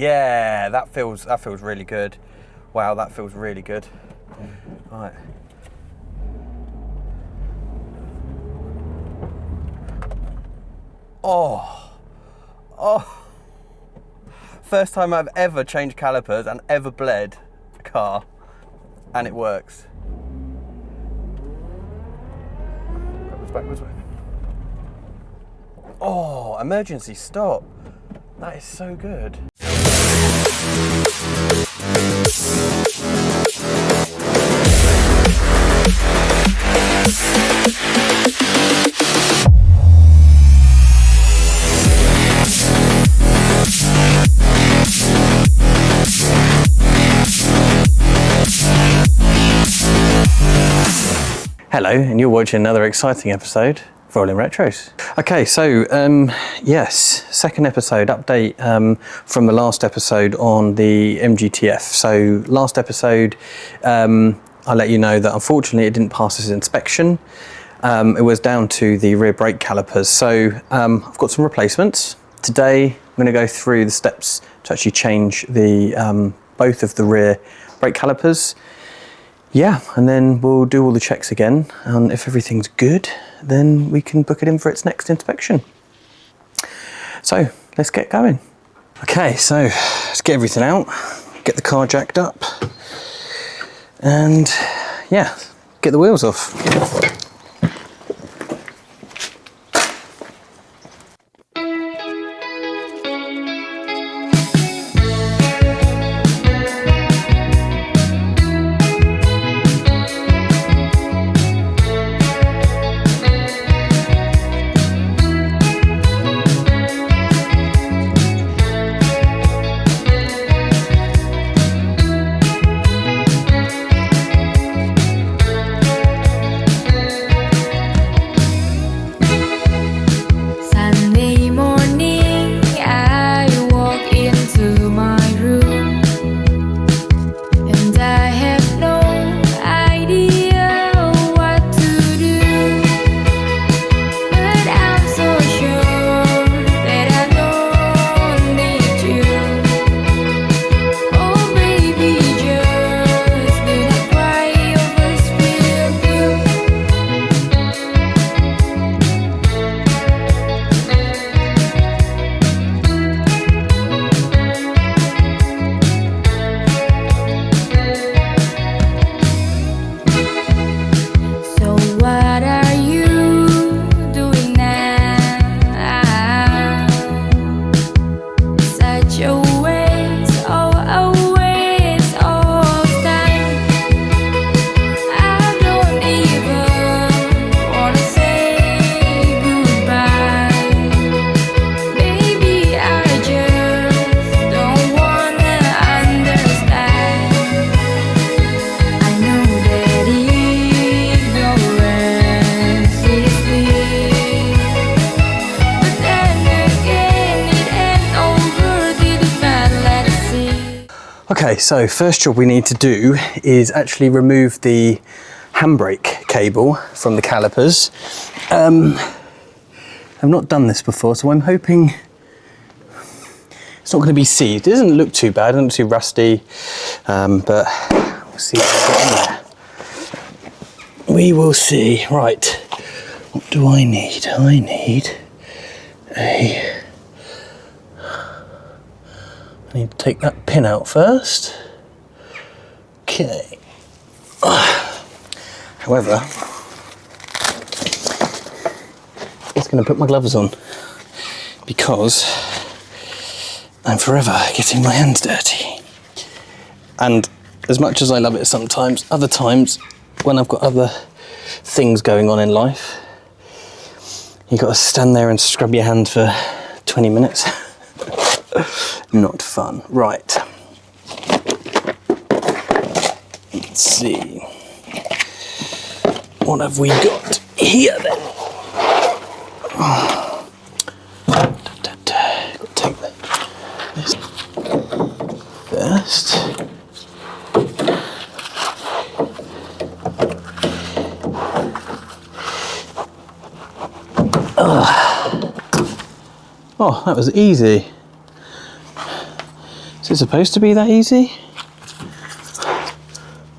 Yeah, that feels really good. Wow, that feels really good. Right. Oh. First time I've ever changed calipers and ever bled a car, and it works. Backwards. Oh, emergency stop. That is so good. Hello, and you're watching another exciting episode of Rolling Retros. Okay, so yes, second episode update from the last episode on the MGTF. So last episode, I let you know that unfortunately it didn't pass its inspection. It was down to the rear brake calipers. So I've got some replacements. Today I'm going to go through the steps to actually change the both of the rear brake calipers. Yeah, and then we'll do all the checks again, and if everything's good, then we can book it in for its next inspection. So let's get going. Okay, so let's get everything out, get the car jacked up, and yeah, get the wheels off. Okay, so first job we need to do is actually remove the handbrake cable from the calipers. I've not done this before, so I'm hoping it's not going to be seized. It doesn't look too bad, it doesn't look too rusty, but we'll see what we get in there. We will see. Right, what do I need? I need to take that pin out first. Okay. However, I'm just going to put my gloves on because I'm forever getting my hands dirty. And as much as I love it sometimes, other times when I've got other things going on in life, you've got to stand there and scrub your hand for 20 minutes. Not fun. Right. Let's see. What have we got here then? Got to take this first. Oh, that was easy. Is it supposed to be that easy?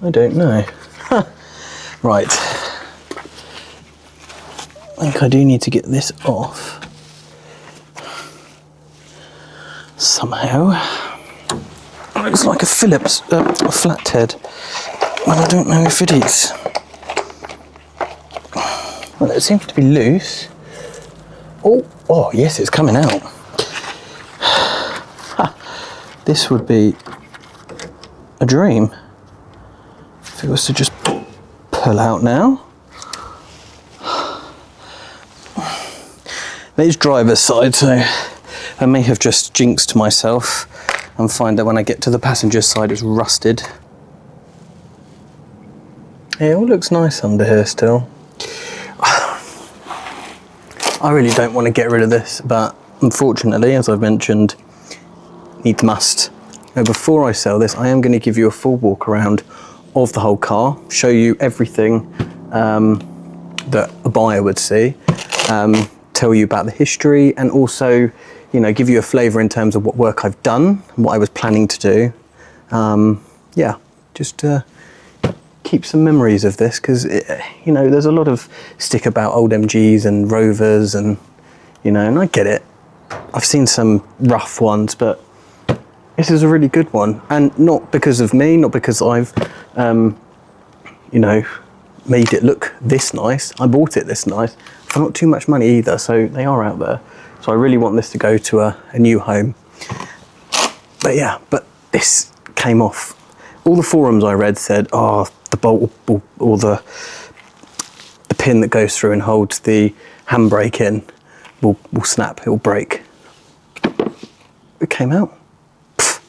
I don't know. Right. I think I do need to get this off somehow. It looks like a Phillips, a flathead, but I don't know if it is. Well, it seems to be loose. Oh yes, it's coming out. This would be a dream if it was to just pull out now. It's driver's side, so I may have just jinxed myself and find that when I get to the passenger side it's rusted. Yeah, it all looks nice under here still. I really don't want to get rid of this, but unfortunately, as I've mentioned, needs must. Now, before I sell this, I am going to give you a full walk around of the whole car, show you everything that a buyer would see, tell you about the history, and also, you know, give you a flavour in terms of what work I've done, what I was planning to do. Yeah, just keep some memories of this, because you know, there's a lot of stick about old MGs and Rovers, and you know, and I get it. I've seen some rough ones, but this is a really good one, and not because of me, not because I've you know, made it look this nice. I bought it this nice for not too much money either, so they are out there. So I really want this to go to a new home. But yeah, but this came off. All the forums I read said, oh, the bolt or the pin that goes through and holds the handbrake in will snap, it will break. It came out. Pfft.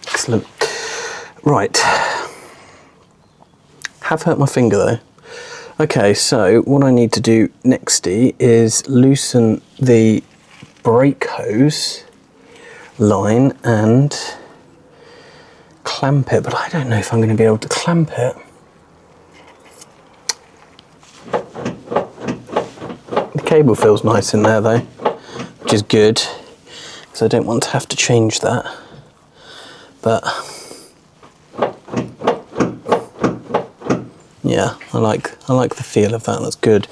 Excellent. Right. Have hurt my finger though. Okay, so what I need to do nexty is loosen the brake hose line and clamp it, but I don't know if I'm going to be able to clamp it. The cable feels nice in there though, which is good, because I don't want to have to change that. But yeah, I like the feel of that. That's good.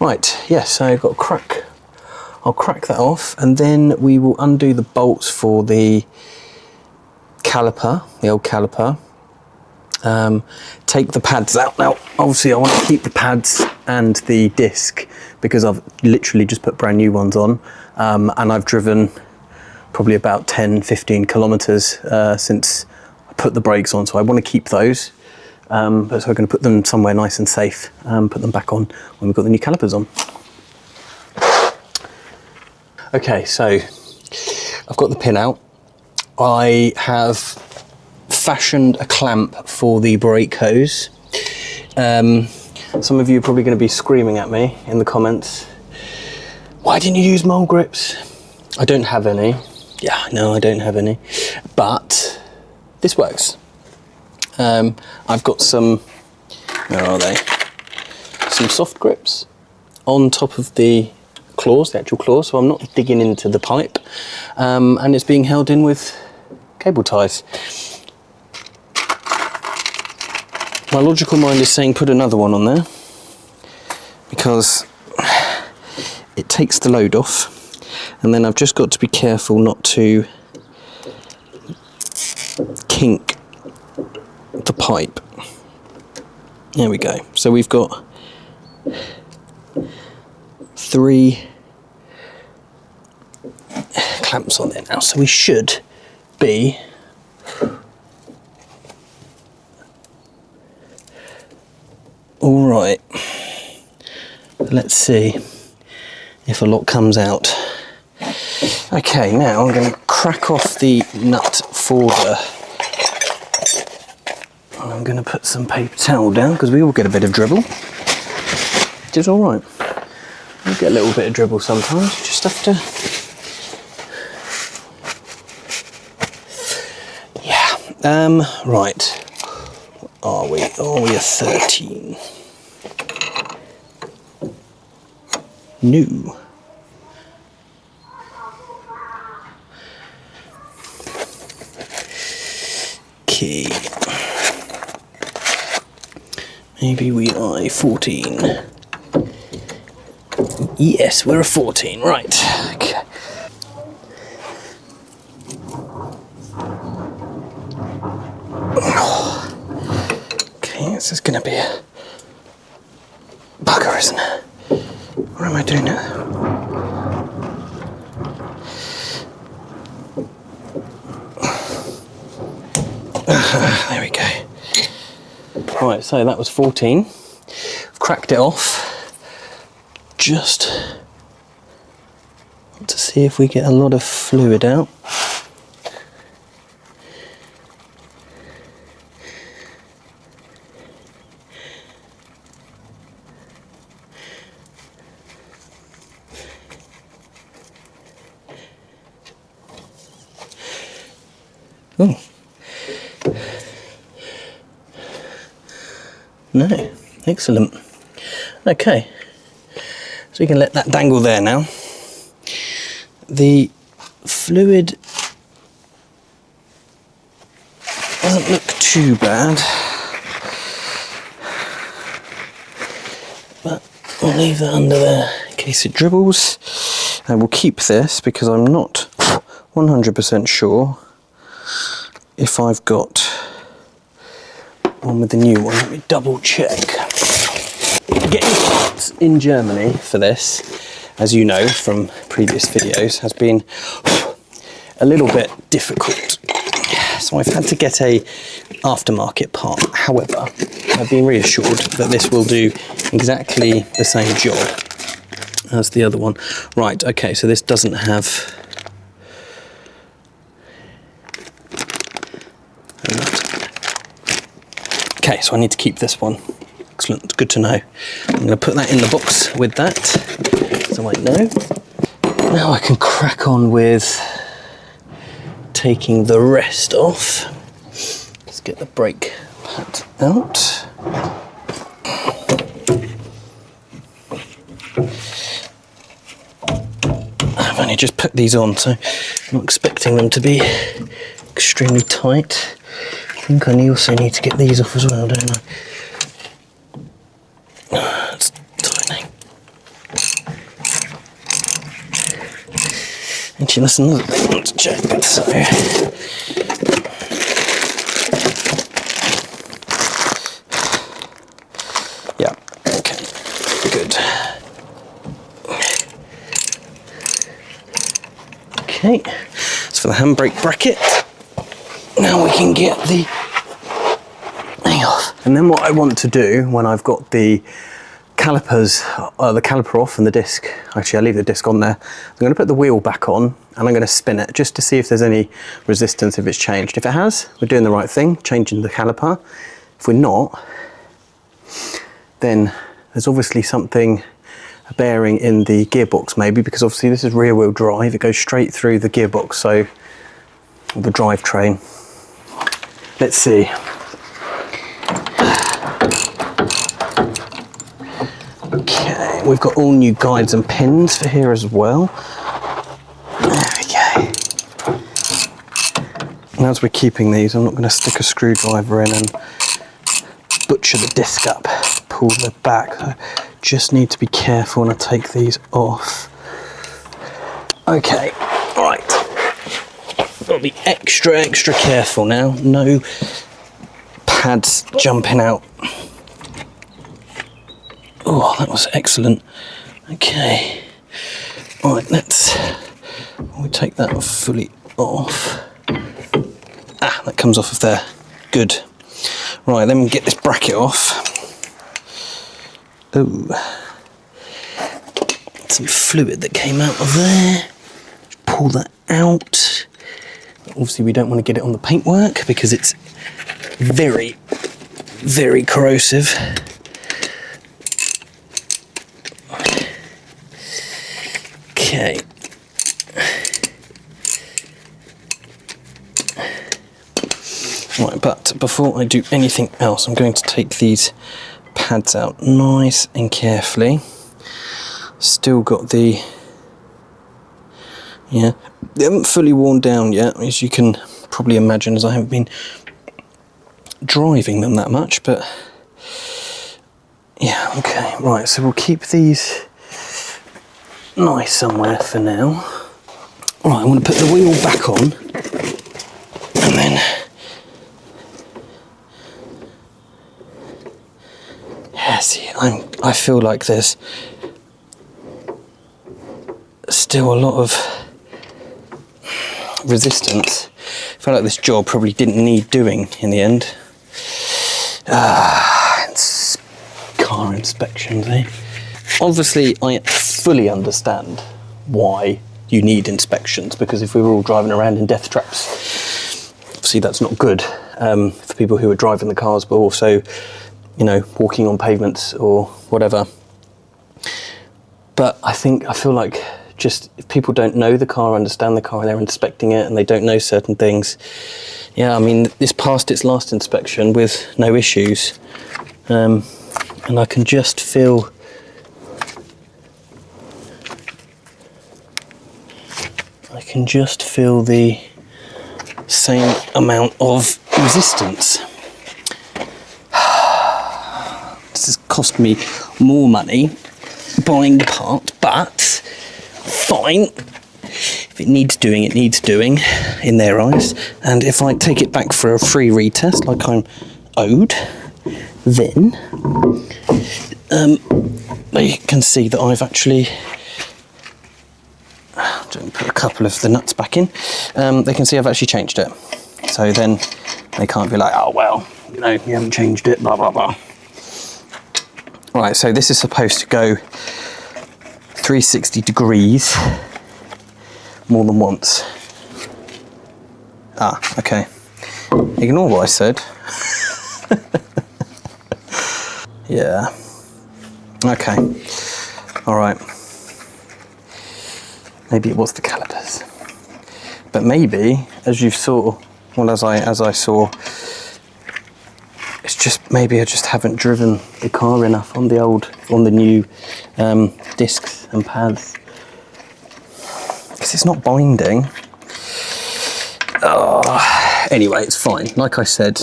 Right, yeah, so I've got a crack. I'll crack that off, and then we will undo the bolts for the caliper, the old caliper. Take the pads out. Now, obviously I want to keep the pads and the disc because I've literally just put brand new ones on, and I've driven probably about 10-15 kilometers since I put the brakes on, so I want to keep those. But so we're going to put them somewhere nice and safe, put them back on when we've got the new calipers on. Okay, so I've got the pin out. I have fashioned a clamp for the brake hose. Some of you are probably going to be screaming at me in the comments, why didn't you use mole grips? I don't have any. Yeah, no, I don't have any, but this works. I've got some, where are they? Some soft grips on top of the claws, the actual claws, so I'm not digging into the pipe, and it's being held in with cable ties. My logical mind is saying put another one on there, because it takes the load off, and then I've just got to be careful not to kink the pipe. There we go. So we've got 3 clamps on there now, so we should be all right. Let's see if a lot comes out. Okay, now I'm going to crack off the nut for the, and I'm going to put some paper towel down because we all get a bit of dribble, which is all right. We get a little bit of dribble sometimes. You just have to, yeah. Right. Are we at 13? New. Okay. Maybe we are a 14. Yes, we're a 14, right. Okay. Okay, this is going to be a bugger, isn't it? What am I doing now? There we go. Right, so that was 14. I've cracked it off. Just want to see if we get a lot of fluid out. Oh. No, excellent. Okay, so we can let that dangle there now. The fluid doesn't look too bad, but we'll leave that under there in case it dribbles. And we'll keep this because I'm not 100% sure if I've got one with the new one. Let me double check. Getting parts in Germany for this, as you know from previous videos, has been a little bit difficult. So I've had to get a aftermarket part. However, I've been reassured that this will do exactly the same job as the other one. Right, okay, so this doesn't have okay, so I need to keep this one. Excellent, good to know. I'm going to put that in the box with that, so I know. Now I can crack on with taking the rest off. Let's get the brake pad out. I've only just put these on, so I'm not expecting them to be extremely tight. I think I also need to get these off as well, don't I? It's tightening. Actually, that's another thing I want to check. So, yeah, okay, good. Okay, so for the handbrake bracket, now we can get the thing off. And then what I want to do when I've got the calipers, the caliper off and the disc, actually I leave the disc on there, I'm going to put the wheel back on and I'm going to spin it just to see if there's any resistance, if it's changed. If it has, we're doing the right thing, changing the caliper. If we're not, then there's obviously something, a bearing in the gearbox maybe, because obviously this is rear wheel drive, it goes straight through the gearbox, so the drivetrain. Let's see. Okay, we've got all new guides and pins for here as well. There we go. And as we're keeping these, I'm not going to stick a screwdriver in and butcher the disc up, pull the back. I just need to be careful when I take these off. Okay, right. Got to be extra careful now. No pads jumping out. Oh, that was excellent. Okay. All right, we'll take that fully off. Ah, that comes off of there. Good. Right, then we get this bracket off. Oh. Some fluid that came out of there. Pull that out. Obviously we don't want to get it on the paintwork because it's very corrosive. Okay. Right, but before I do anything else, I'm going to take these pads out nice and carefully. Still got the, yeah, they haven't fully worn down yet, as you can probably imagine, as I haven't been driving them that much, but yeah, okay, right, so we'll keep these nice somewhere for now. Right, I'm going to put the wheel back on, and then yeah, see, I feel like there's still a lot of resistance. I feel like this job probably didn't need doing in the end. It's car inspections, eh? Obviously, I fully understand why you need inspections, because if we were all driving around in death traps, obviously that's not good for people who are driving the cars, but also, you know, walking on pavements or whatever. But I feel like just if people don't know the car, understand the car, and they're inspecting it and they don't know certain things, yeah, I mean, this passed its last inspection with no issues, and I can just feel the same amount of resistance. This has cost me more money buying the part, but fine. If it needs doing, it needs doing in their eyes. And if I take it back for a free retest like I'm owed, then they can see that I've actually put a couple of the nuts back in. They can see I've actually changed it. So then they can't be like, oh well, you know, you haven't changed it, blah blah blah. Right, so this is supposed to go 360 degrees more than once. Ah, okay. Ignore what I said. Yeah. Okay. All right. Maybe it was the calipers, but maybe, as you saw, well, as I saw, it's just maybe I just haven't driven the car enough on the new discs and pads, because it's not binding. Oh, anyway, it's fine. Like I said,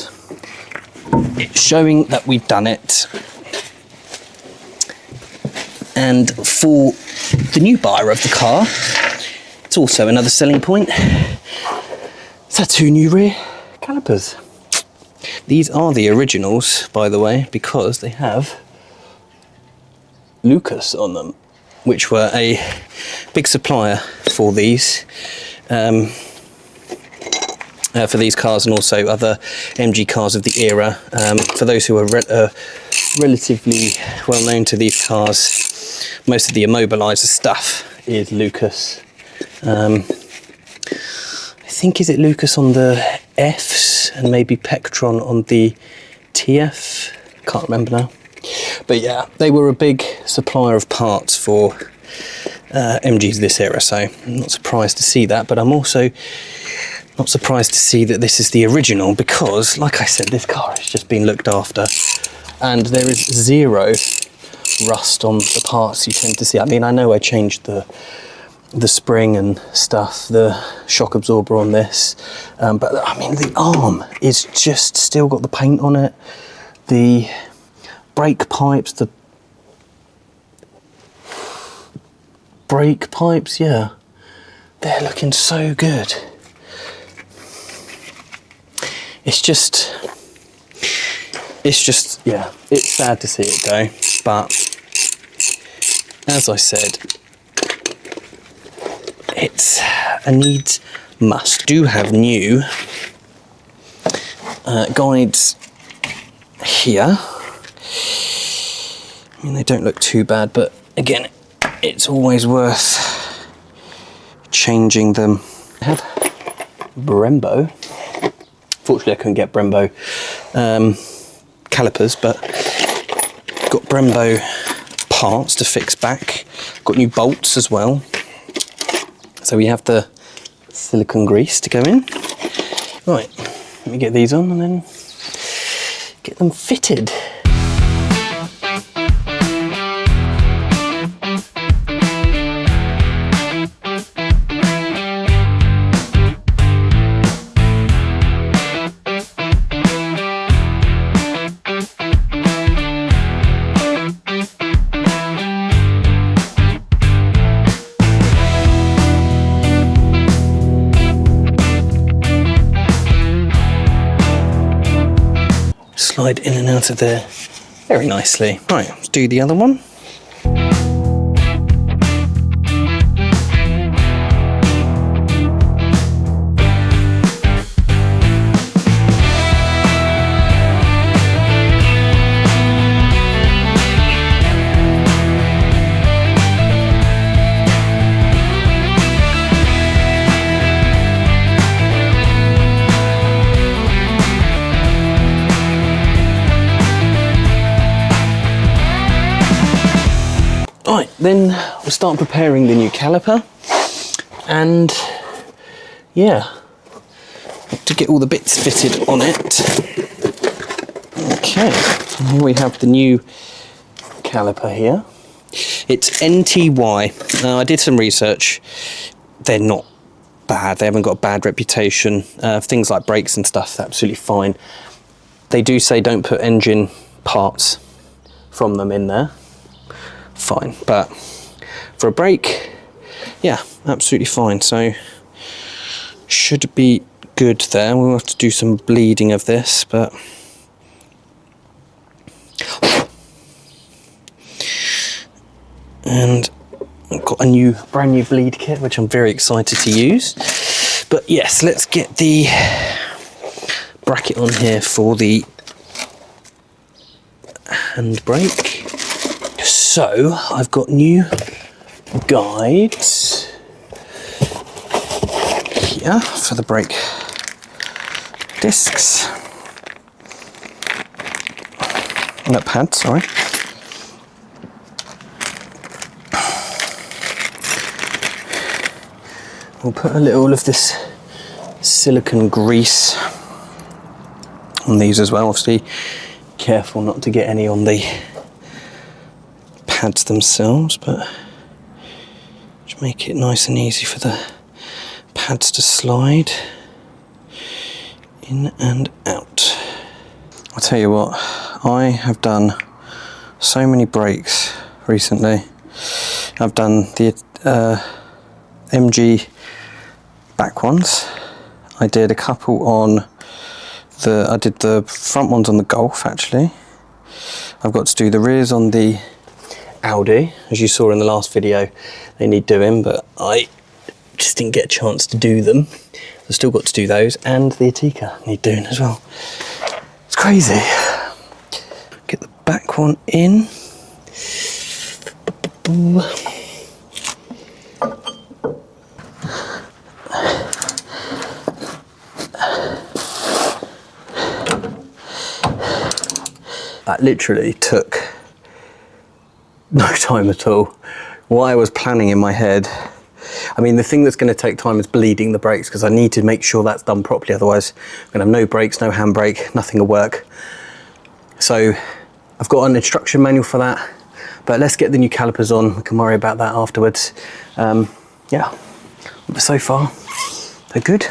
it's showing that we've done it, and for the new buyer of the car, it's also another selling point. It's our 2 new rear calipers. These are the originals, by the way, because they have Lucas on them, which were a big supplier for these cars, and also other MG cars of the era. For those who are relatively well known to these cars, most of the immobiliser stuff is Lucas. I think, is it Lucas on the Fs and maybe Pectron on the TF? Can't remember now. But yeah, they were a big supplier of parts for MGs this era, so I'm not surprised to see that, but I'm also not surprised to see that this is the original, because, like I said, this car has just been looked after, and there is zero rust on the parts you tend to see. I mean, I know I changed the spring and stuff, the shock absorber on this, but I mean, the arm is just still got the paint on it. The brake pipes, yeah, they're looking so good. It's just, yeah, it's sad to see it go, but as I said, it's a need must. Do have new guides here. I mean, they don't look too bad, but again, it's always worth changing them. I have Brembo. Fortunately, I couldn't get Brembo calipers, but got Brembo parts to fix back. Got new bolts as well. So we have the silicone grease to go in. Right, let me get these on and then get them fitted. slide in and out of there very nicely. Right, let's do the other one. Right, then we'll start preparing the new caliper, and yeah, to get all the bits fitted on it. Okay, and here we have the new caliper here. It's NTY. Now, I did some research. They're not bad. They haven't got a bad reputation. Things like brakes and stuff, absolutely fine. They do say don't put engine parts from them in there. Fine, but for a brake, yeah, absolutely fine. So should be good there. We'll have to do some bleeding of this, but and I've got a brand new bleed kit, which I'm very excited to use. But yes, let's get the bracket on here for the handbrake. So I've got new guides here for the brake discs. Nut pad, sorry. We'll put a little of this silicone grease on these as well. Obviously, careful not to get any on the pads themselves, but just make it nice and easy for the pads to slide in and out. I'll tell you what, I have done so many brakes recently. I've done the MG back ones. I did a couple on I did the front ones on the Golf actually. I've got to do the rears on the Audi, as you saw in the last video. They need doing, but I just didn't get a chance to do them. I've still got to do those, and the Atika need doing as well. It's crazy. Get the back one in. That literally took no time at all. What I was planning in my head, I mean, the thing that's going to take time is bleeding the brakes, because I need to make sure that's done properly, otherwise I'm going to have no brakes, no handbrake, nothing will work. So I've got an instruction manual for that, but let's get the new calipers on. We can worry about that afterwards. Yeah, but so far, they're good.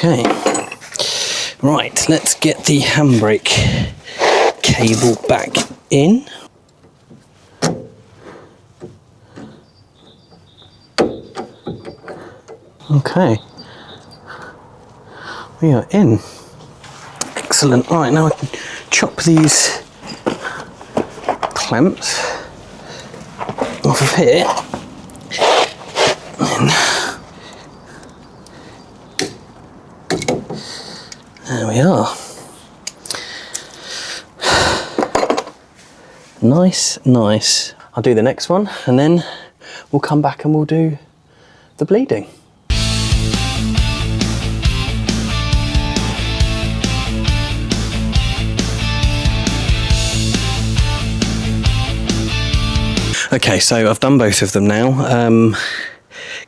Okay, right, let's get the handbrake cable back in. Okay, we are in. Excellent. Right, now I can chop these clamps off of here. And there we are. Nice, nice. I'll do the next one and then we'll come back and we'll do the bleeding. Okay, so I've done both of them now.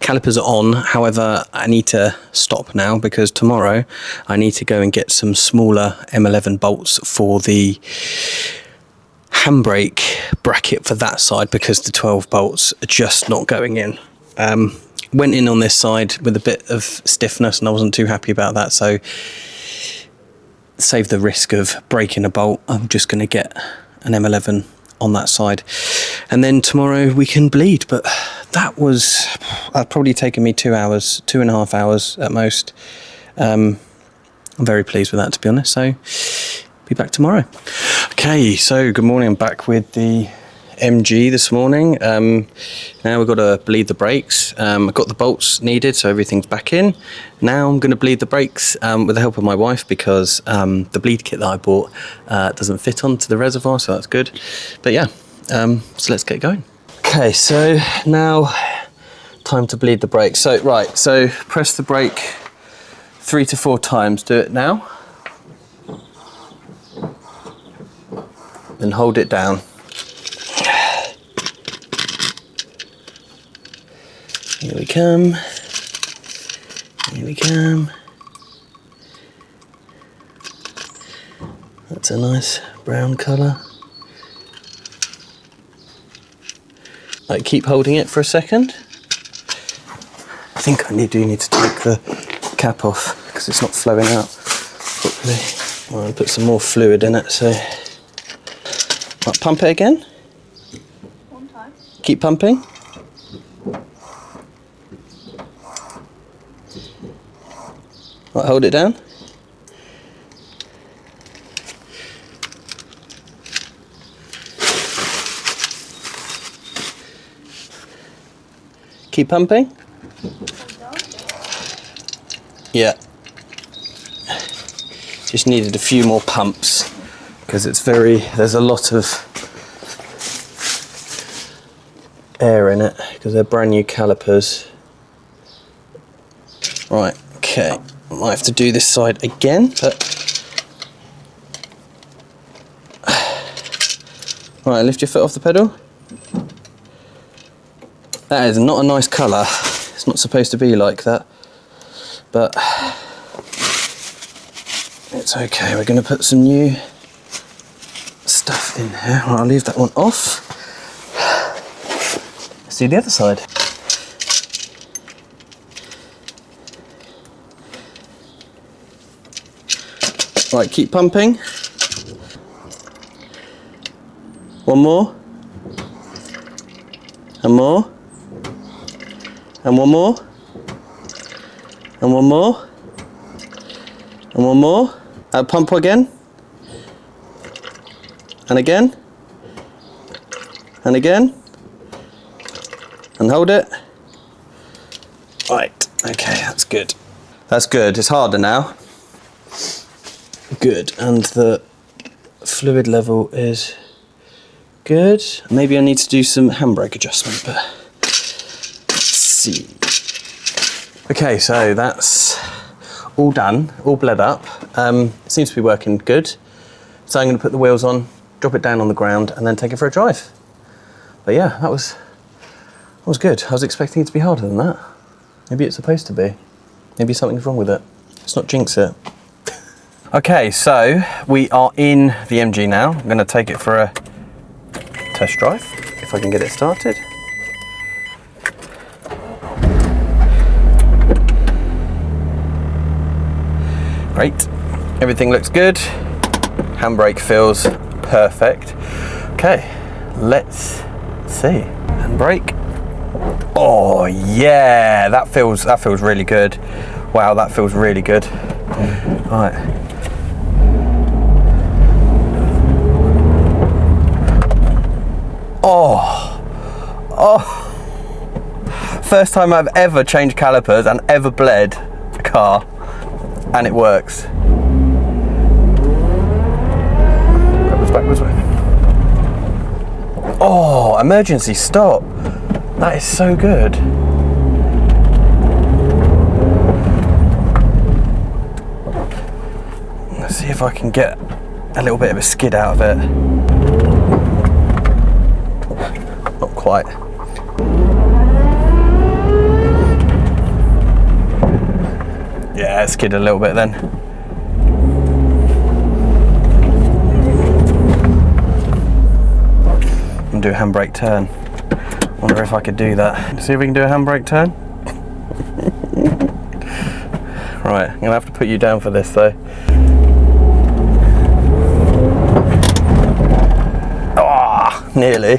calipers are on. However, I need to stop now because tomorrow I need to go and get some smaller M11 bolts for the handbrake bracket for that side, because the 12 bolts are just not going in. Went in on this side with a bit of stiffness and I wasn't too happy about that, so save the risk of breaking a bolt, I'm just going to get an M11 on that side, and then tomorrow we can bleed. But that probably taken me 2 hours, 2.5 hours at most. I'm very pleased with that, to be honest, so be back tomorrow. Okay, so good morning. I'm back with the MG this morning. Now we've got to bleed the brakes. I've got the bolts needed, so everything's back in. Now I'm going to bleed the brakes with the help of my wife, because the bleed kit that I bought doesn't fit onto the reservoir, so that's good. But yeah, so let's get going. Okay, so now time to bleed the brakes. So right, so press the brake 3 to 4 times. Do it now. Then hold it down. Here we come. Here we come. That's a nice brown colour. Right, keep holding it for a second. I think I do need to take the cap off because it's not flowing out properly. I'll put some more fluid in it, so. Right, pump it again. One time. Keep pumping. Right, hold it down. Keep pumping. Yeah. Just needed a few more pumps because there's a lot of air in it because they're brand new calipers. Right, okay. I might have to do this side again, but right, lift your foot off the pedal. That is not a nice colour. It's not supposed to be like that, but it's okay. We're going to put some new stuff in here. Right, I'll leave that one off. Let's do the other side. Right, keep pumping. One more. And more. And one more. And one more. And one more. Pump again. And again. And again. And hold it. Right, okay, that's good. That's good, it's harder now. Good, and the fluid level is good. Maybe I need to do some handbrake adjustment, but let's see. Okay, so that's all done, all bled up. It seems to be working good. So I'm going to put the wheels on, drop it down on the ground, and then take it for a drive. But yeah, that was good. I was expecting it to be harder than that. Maybe it's supposed to be. Maybe something's wrong with it. Let's not jinx it. Okay, so we are in the MG now. I'm going to take it for a test drive, if I can get it started. Great, everything looks good. Handbrake feels perfect. Okay, let's see. Handbrake. Oh yeah, that feels really good. Wow, that feels really good. Right. Oh, first time I've ever changed calipers and ever bled a car, and it works. Backwards. Oh, emergency stop. That is so good. Let's see if I can get a little bit of a skid out of it. Not quite. Yeah, it skidded a little bit then. And do a handbrake turn. Wonder if I could do that. See if we can do a handbrake turn. Right, I'm gonna have to put you down for this though. Ah, oh, nearly.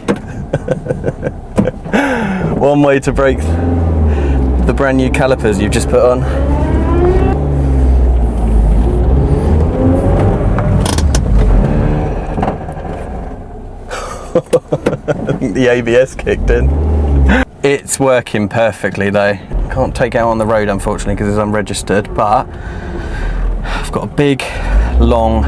One way to break the brand new calipers you've just put on. I think the ABS kicked in. It's working perfectly though. Can't take it out on the road unfortunately because it's unregistered, but I've got a big, long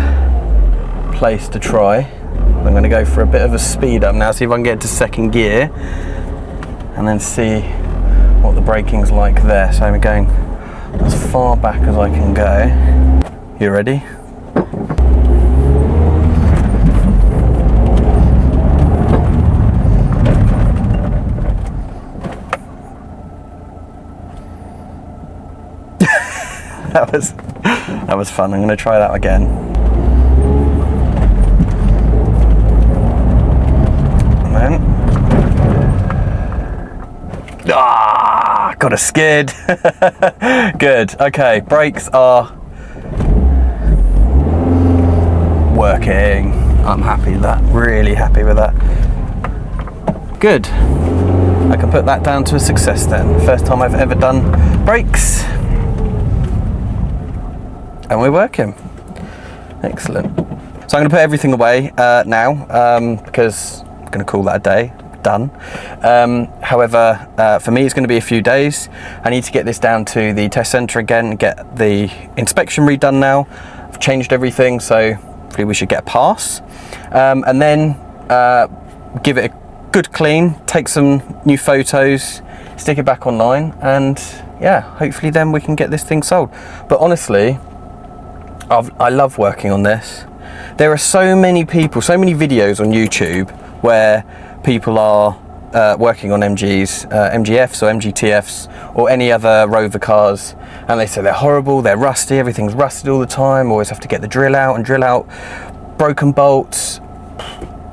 place to try. I'm going to go for a bit of a speed up now, see if I can get to second gear and then see what the braking's like there. So I'm going as far back as I can go. You ready? That was fun. I'm going to try that again. And then, got a skid. Good. Okay, brakes are working. I'm happy with that. Really happy with that. Good. I can put that down to a success then. First time I've ever done brakes. And we're working. Excellent. So I'm going to put everything away now because I'm going to call that a day. Done. However, for me it's going to be a few days. I need to get this down to the test centre again and get the inspection redone now. I've changed everything, so hopefully we should get a pass. And then give it a good clean, take some new photos, stick it back online, and yeah, hopefully then we can get this thing sold. But honestly, I love working on this. There are so many people, so many videos on YouTube where people are working on MGs, MGFs or MGTFs or any other Rover cars, and they say they're horrible, they're rusty, everything's rusted all the time, always have to get the drill out, broken bolts.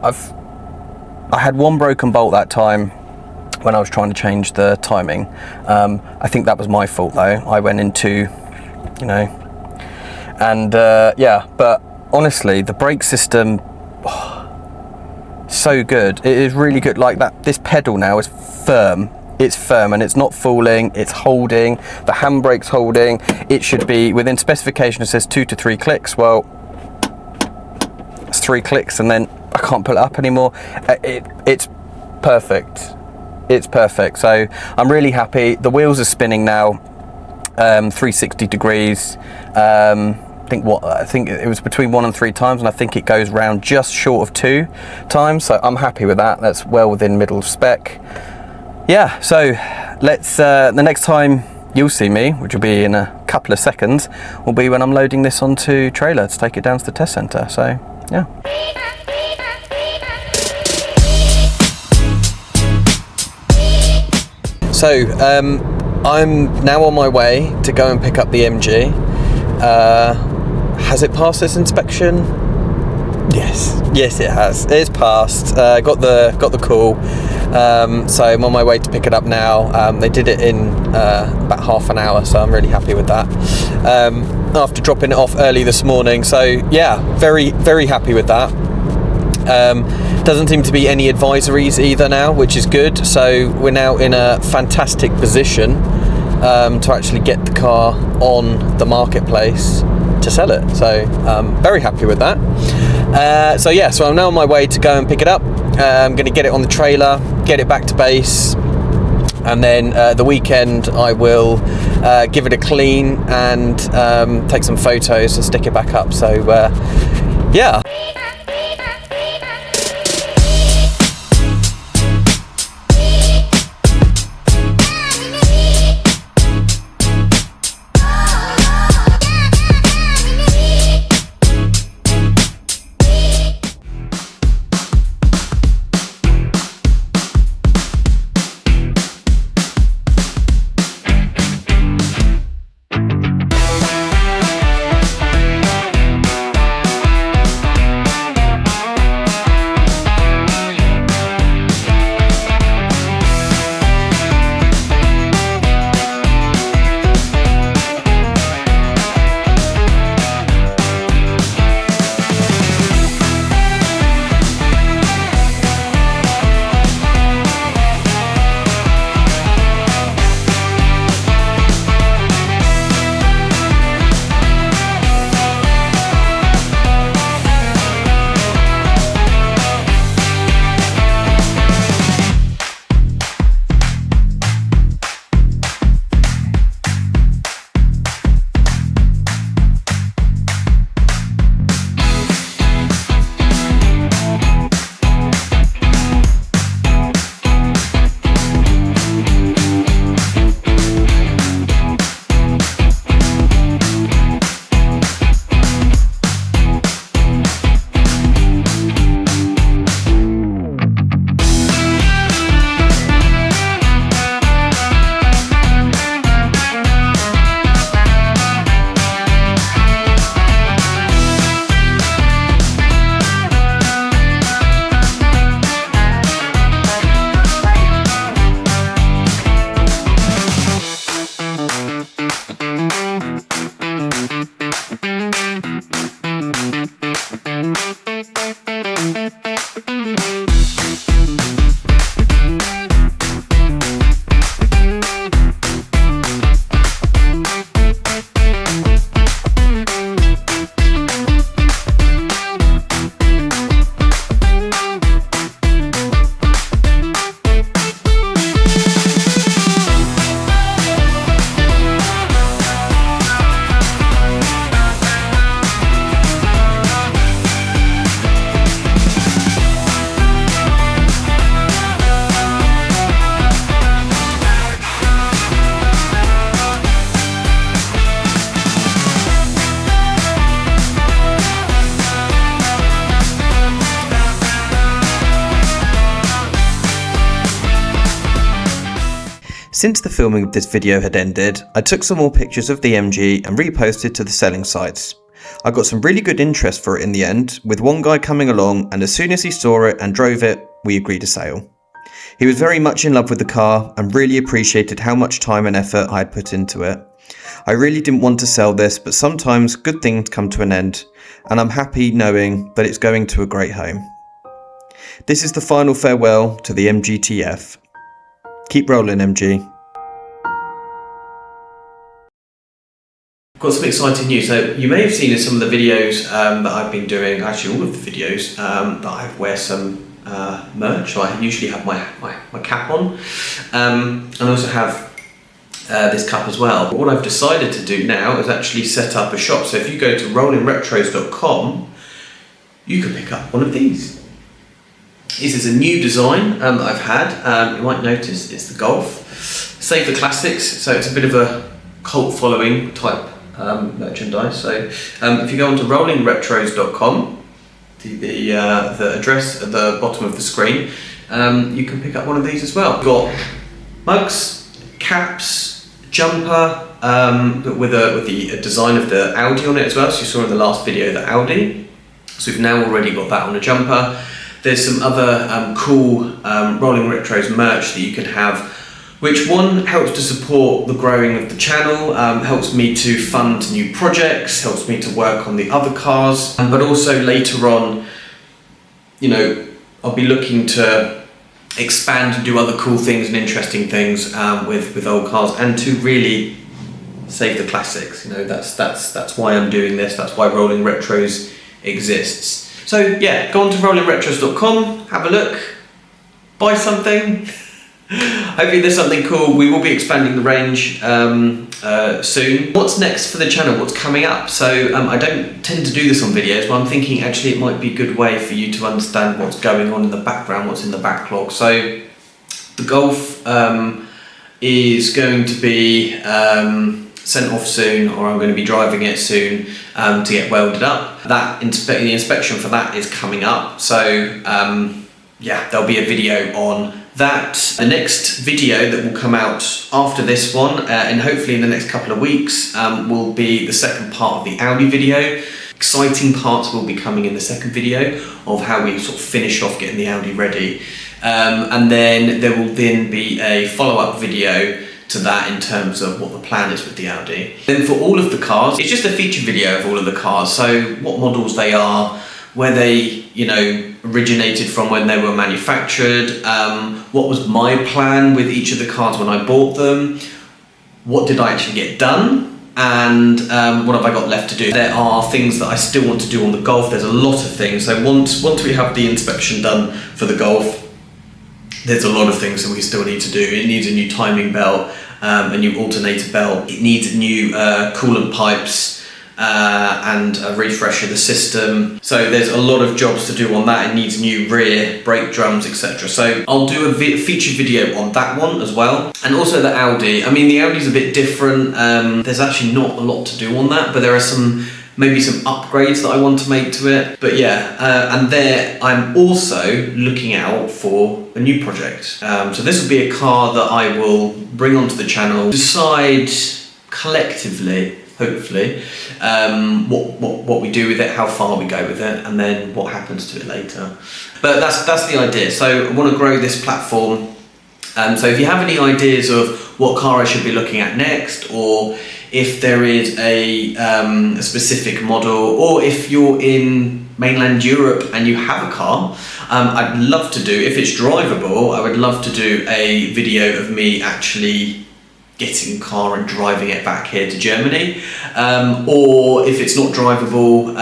I had one broken bolt that time when I was trying to change the timing. I think that was my fault though. I went into, you know, and yeah, but honestly, the brake system, so good. It is really good. Like that, this pedal now is firm. It's firm and it's not falling, it's holding, the handbrake's holding. It should be within specification. It says 2 to 3 clicks. Well, it's 3 clicks and then I can't pull it up anymore. It's perfect. It's perfect. So I'm really happy. The wheels are spinning now, 360 degrees. I think it was between 1 and 3 times, and I think it goes round just short of 2 times. So I'm happy with that. That's well within middle of spec. Yeah. So let's. The next time you'll see me, which will be in a couple of seconds, will be when I'm loading this onto trailer to take it down to the test centre. So yeah. So I'm now on my way to go and pick up the MG. Has it passed its inspection? Yes it has. It's passed. Got the call. So I'm on my way to pick it up now. They did it in about half an hour, so I'm really happy with that. After dropping it off early this morning, so yeah, very very happy with that. Doesn't seem to be any advisories either now, which is good. So we're now in a fantastic position to actually get the car on the marketplace to sell it. So very happy with that. So yeah, so I'm now on my way to go and pick it up. I'm going to get it on the trailer, get it back to base, and then the weekend I will give it a clean and take some photos and stick it back up. So yeah. Since the filming of this video had ended, I took some more pictures of the MG and reposted to the selling sites. I got some really good interest for it in the end, with one guy coming along, and as soon as he saw it and drove it, we agreed a sale. He was very much in love with the car and really appreciated how much time and effort I had put into it. I really didn't want to sell this, but sometimes good things come to an end, and I'm happy knowing that it's going to a great home. This is the final farewell to the MGTF. Keep rolling, MG. Got some exciting news. So you may have seen in some of the videos that I've been doing, actually all of the videos, that I wear some merch. So I usually have my cap on, and I also have this cup as well. But what I've decided to do now is actually set up a shop. So if you go to rollingretros.com, you can pick up one of these. This is a new design that I've had. You might notice it's the Golf. Save the classics, so it's a bit of a cult following type merchandise. So if you go onto rollingretros.com, the address at the bottom of the screen, you can pick up one of these as well. We've got mugs, caps, jumper, with the design of the Audi on it as well. So you saw in the last video the Audi. So we've now already got that on a jumper. There's some other cool Rolling Retros merch that you can have, which one helps to support the growing of the channel, helps me to fund new projects, helps me to work on the other cars, but also later on, you know, I'll be looking to expand and do other cool things and interesting things with old cars, and to really save the classics. You know, that's why I'm doing this. That's why Rolling Retros exists. So yeah, go on to rollingretros.com, have a look, buy something. Hopefully there's something cool. We will be expanding the range soon. What's next for the channel? What's coming up? So I don't tend to do this on videos, but I'm thinking actually it might be a good way for you to understand what's going on in the background, what's in the backlog. So the Golf is going to be sent off soon, or I'm going to be driving it soon to get welded up. The inspection for that is coming up. So yeah, there'll be a video on that. The next video that will come out after this one, and hopefully in the next couple of weeks, will be the second part of the Audi video. Exciting parts will be coming in the second video of how we sort of finish off getting the Audi ready. And then there will then be a follow-up video to that in terms of what the plan is with the Audi. Then for all of the cars, it's just a feature video of all of the cars. So what models they are, where they, you know, originated from when they were manufactured, what was my plan with each of the cars when I bought them, what did I actually get done, and what have I got left to do. There are things that I still want to do on the Golf. There's a lot of things. So once we have the inspection done for the Golf, there's a lot of things that we still need to do. It needs a new timing belt, a new alternator belt. It needs new coolant pipes, and a refresh of the system. So there's a lot of jobs to do on that. It needs new rear brake drums, etc. So I'll do a feature video on that one as well. And also the Audi. I mean, the Audi's a bit different. There's actually not a lot to do on that, but there are maybe some upgrades that I want to make to it. But yeah, and there I'm also looking out for a new project. So this will be a car that I will bring onto the channel, decide collectively, hopefully, what we do with it, how far we go with it, and then what happens to it later. But that's the idea. So I want to grow this platform. So if you have any ideas of what car I should be looking at next, or if there is a specific model, or if you're in mainland Europe and you have a car, I'd love to do, if it's drivable, I would love to do a video of me actually getting a car and driving it back here to Germany. Or if it's not drivable,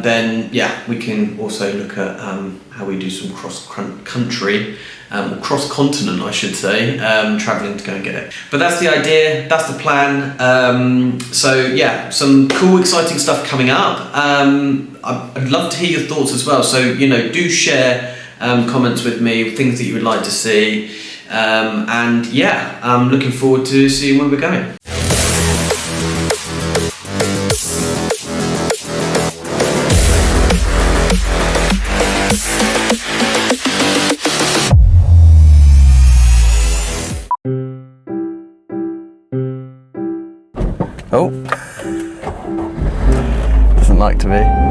then yeah, we can also look at how we do some cross-country, or cross-continent I should say, travelling to go and get it. But that's the idea, that's the plan. So yeah, some cool exciting stuff coming up. I'd love to hear your thoughts as well, so you know, do share comments with me, things that you would like to see. And yeah, I'm looking forward to seeing where we're going. doesn't like to be.